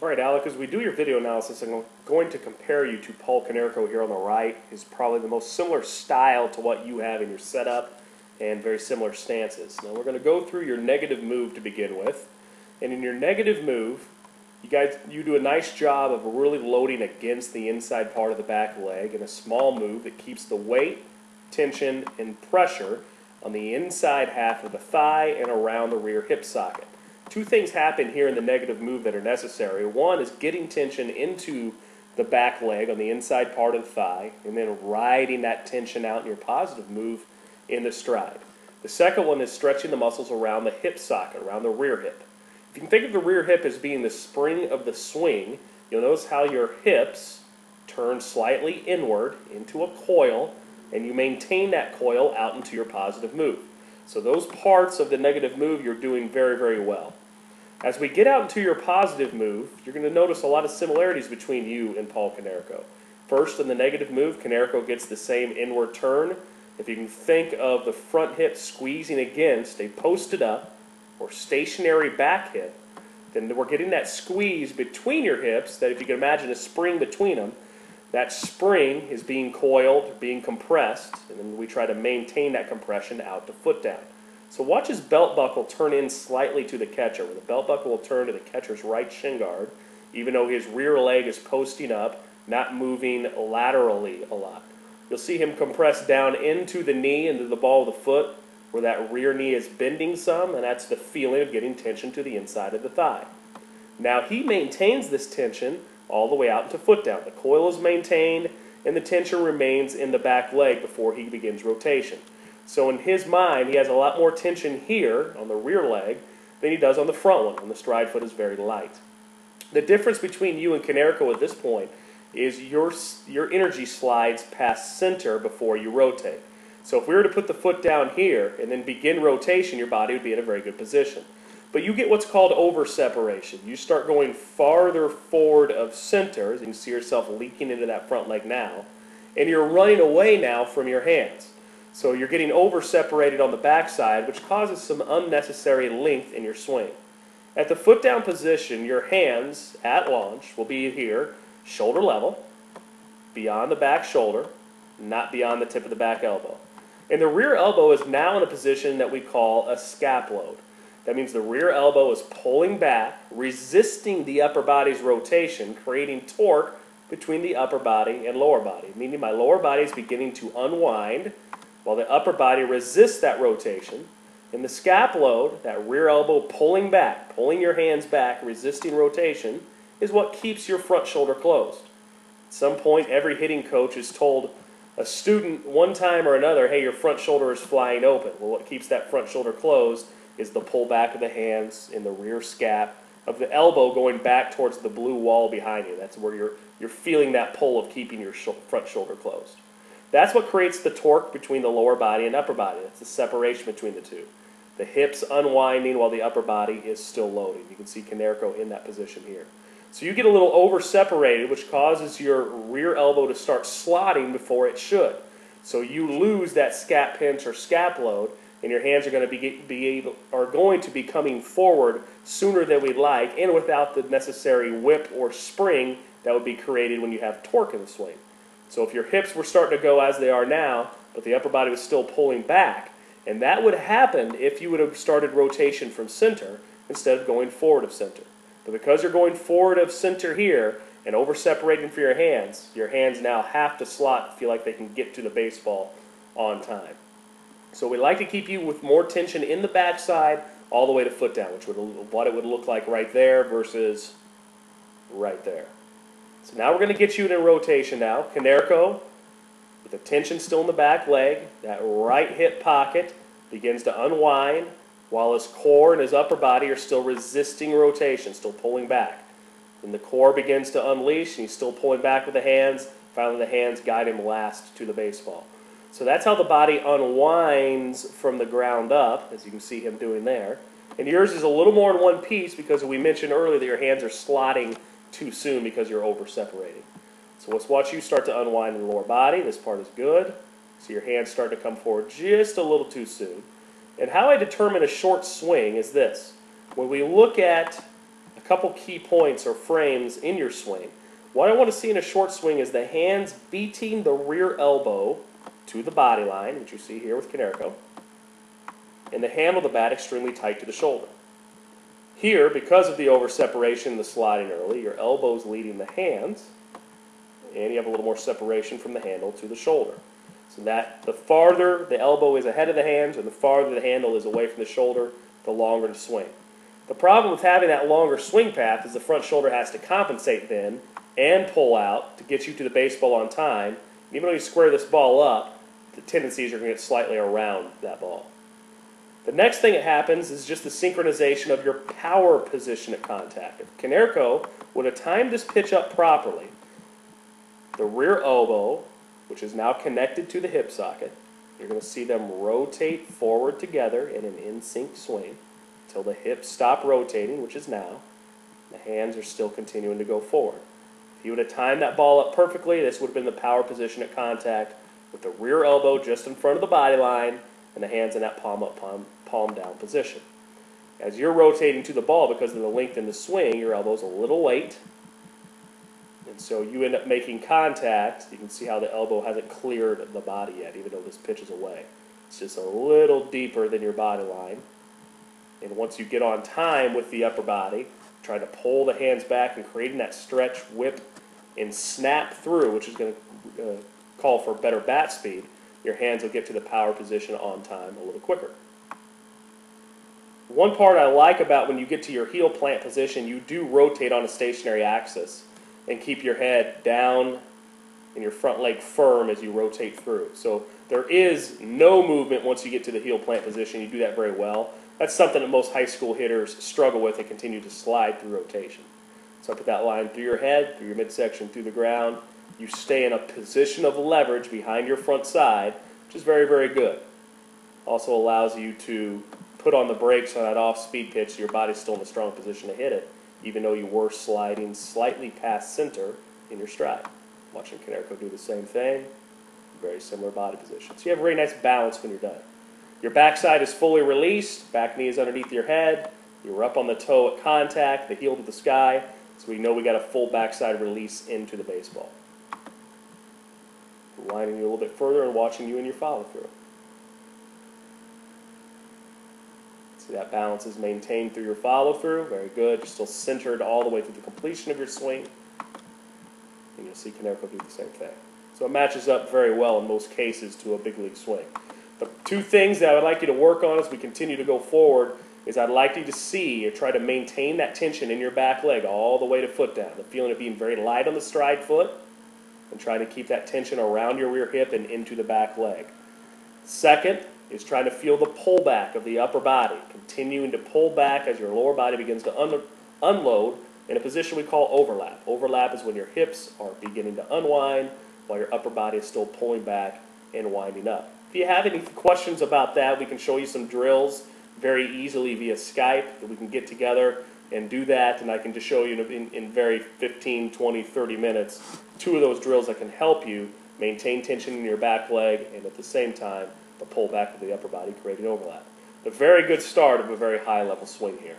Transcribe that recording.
All right, Alec, as we do your video analysis, I'm going to compare you to Paul Konerko here on the right. He's probably the most similar style to what you have in your setup and very similar stances. Now we're going to go through your negative move to begin with. And in your negative move, you do a nice job of really loading against the inside part of the back leg in a small move that keeps the weight, tension, and pressure on the inside half of the thigh and around the rear hip socket. Two things happen here in the negative move that are necessary. One is getting tension into the back leg on the inside part of the thigh and then riding that tension out in your positive move in the stride. The second one is stretching the muscles around the hip socket, around the rear hip. If you can think of the rear hip as being the spring of the swing, you'll notice how your hips turn slightly inward into a coil, and you maintain that coil out into your positive move. So those parts of the negative move you're doing very, very well. As we get out into your positive move, you're going to notice a lot of similarities between you and Paul Konerko. First, in the negative move, Konerko gets the same inward turn. If you can think of the front hip squeezing against a posted up or stationary back hip, then we're getting that squeeze between your hips that if you can imagine a spring between them, that spring is being coiled, being compressed, and then we try to maintain that compression out to foot down. So watch his belt buckle turn in slightly to the catcher, where the belt buckle will turn to the catcher's right shin guard, even though his rear leg is posting up, not moving laterally a lot. You'll see him compress down into the knee, into the ball of the foot, where that rear knee is bending some, and that's the feeling of getting tension to the inside of the thigh. Now he maintains this tension all the way out into foot down. The coil is maintained, and the tension remains in the back leg before he begins rotation. So in his mind, he has a lot more tension here on the rear leg than he does on the front one, and the stride foot is very light. The difference between you and Konerko at this point is your energy slides past center before you rotate. So if we were to put the foot down here and then begin rotation, your body would be in a very good position. But you get what's called over separation. You start going farther forward of center, as you can see yourself leaking into that front leg now, and you're running away now from your hands. So you're getting over separated on the backside, which causes some unnecessary length in your swing. At the foot down position, your hands at launch will be here, shoulder level, beyond the back shoulder, not beyond the tip of the back elbow. And the rear elbow is now in a position that we call a scapload. That means the rear elbow is pulling back, resisting the upper body's rotation, creating torque between the upper body and lower body, meaning my lower body is beginning to unwind while the upper body resists that rotation. In the scapload, that rear elbow pulling back, pulling your hands back, resisting rotation, is what keeps your front shoulder closed. At some point, every hitting coach has told a student one time or another, hey, your front shoulder is flying open. Well, what keeps that front shoulder closed is the pull back of the hands in the rear scap of the elbow going back towards the blue wall behind you. That's where you're feeling that pull of keeping your front shoulder closed. That's what creates the torque between the lower body and upper body. That's the separation between the two. The hips unwinding while the upper body is still loading. You can see Konerko in that position here. So you get a little over-separated, which causes your rear elbow to start slotting before it should. So you lose that scap pinch or scap load, and your hands are going to be coming forward sooner than we'd like, and without the necessary whip or spring that would be created when you have torque in the swing. So if your hips were starting to go as they are now, but the upper body was still pulling back, and that would happen if you would have started rotation from center instead of going forward of center. But because you're going forward of center here and over-separating for your hands now have to slot, feel like they can get to the baseball on time. So we like to keep you with more tension in the backside all the way to foot down, which would what it would look like right there versus right there. So now we're going to get you in a rotation now. Konerko, with the tension still in the back leg, that right hip pocket begins to unwind while his core and his upper body are still resisting rotation, still pulling back. Then the core begins to unleash, and he's still pulling back with the hands. Finally, the hands guide him last to the baseball. So that's how the body unwinds from the ground up, as you can see him doing there. And yours is a little more in one piece because we mentioned earlier that your hands are slotting too soon because you're over-separating. So let's watch you start to unwind in the lower body. This part is good. So your hands start to come forward just a little too soon. And how I determine a short swing is this. When we look at a a couple key points or frames in your swing. What I want to see in a short swing is the hands beating the rear elbow to the body line, which you see here with Konerko, and the handle of the bat extremely tight to the shoulder. Here, because of the over separation and the sliding early, your elbow's leading the hands, and you have a little more separation from the handle to the shoulder. So that the farther the elbow is ahead of the hands, or the farther the handle is away from the shoulder, the longer the swing. The problem with having that longer swing path is the front shoulder has to compensate then and pull out to get you to the baseball on time. Even though you square this ball up, the tendency is you're going to get slightly around that ball. The next thing that happens is just the synchronization of your power position at contact. If Konerko would have timed this pitch up properly, the rear elbow, which is now connected to the hip socket, you're going to see them rotate forward together in an in-sync swing until the hips stop rotating, which is now. The hands are still continuing to go forward. If you would have timed that ball up perfectly, this would have been the power position at contact with the rear elbow just in front of the body line and the hands in that palm up, palm down position. As you're rotating to the ball, because of the length in the swing, your elbow's a little late, and so you end up making contact. You can see how the elbow hasn't cleared the body yet, even though this pitch is away. It's just a little deeper than your body line. And once you get on time with the upper body, trying to pull the hands back and creating that stretch, whip, and snap through, which is going to call for better bat speed, your hands will get to the power position on time a little quicker. One part I like about when you get to your heel plant position, you do rotate on a stationary axis and keep your head down and your front leg firm as you rotate through. So there is no movement once you get to the heel plant position. You do that very well. That's something that most high school hitters struggle with and continue to slide through rotation. So I put that line through your head, through your midsection, through the ground. You stay in a position of leverage behind your front side, which is very, very good. Also allows you to put on the brakes on that off-speed pitch so your body's still in a strong position to hit it, even though you were sliding slightly past center in your stride. Watching Konerko do the same thing, very similar body position. So you have a very nice balance when you're done. Your backside is fully released, back knee is underneath your head, you're up on the toe at contact, the heel to the sky, so we know we got a full backside release into the baseball. Lining you a little bit further and watching you in your follow-through. See that balance is maintained through your follow-through. Very good. You're still centered all the way through the completion of your swing. And you'll see Konerko do the same thing. So it matches up very well in most cases to a big league swing. The two things that I would like you to work on as we continue to go forward is I'd like you to see or try to maintain that tension in your back leg all the way to foot down. The feeling of being very light on the stride foot and trying to keep that tension around your rear hip and into the back leg. Second is trying to feel the pullback of the upper body, continuing to pull back as your lower body begins to unload in a position we call overlap. Overlap is when your hips are beginning to unwind while your upper body is still pulling back and winding up. If you have any questions about that, we can show you some drills very easily via Skype that we can get together and do that, and I can just show you in very 15, 20, 30 minutes, 2 of those drills that can help you maintain tension in your back leg and at the same time the pull back of the upper body creating overlap. A very good start of a very high level swing here.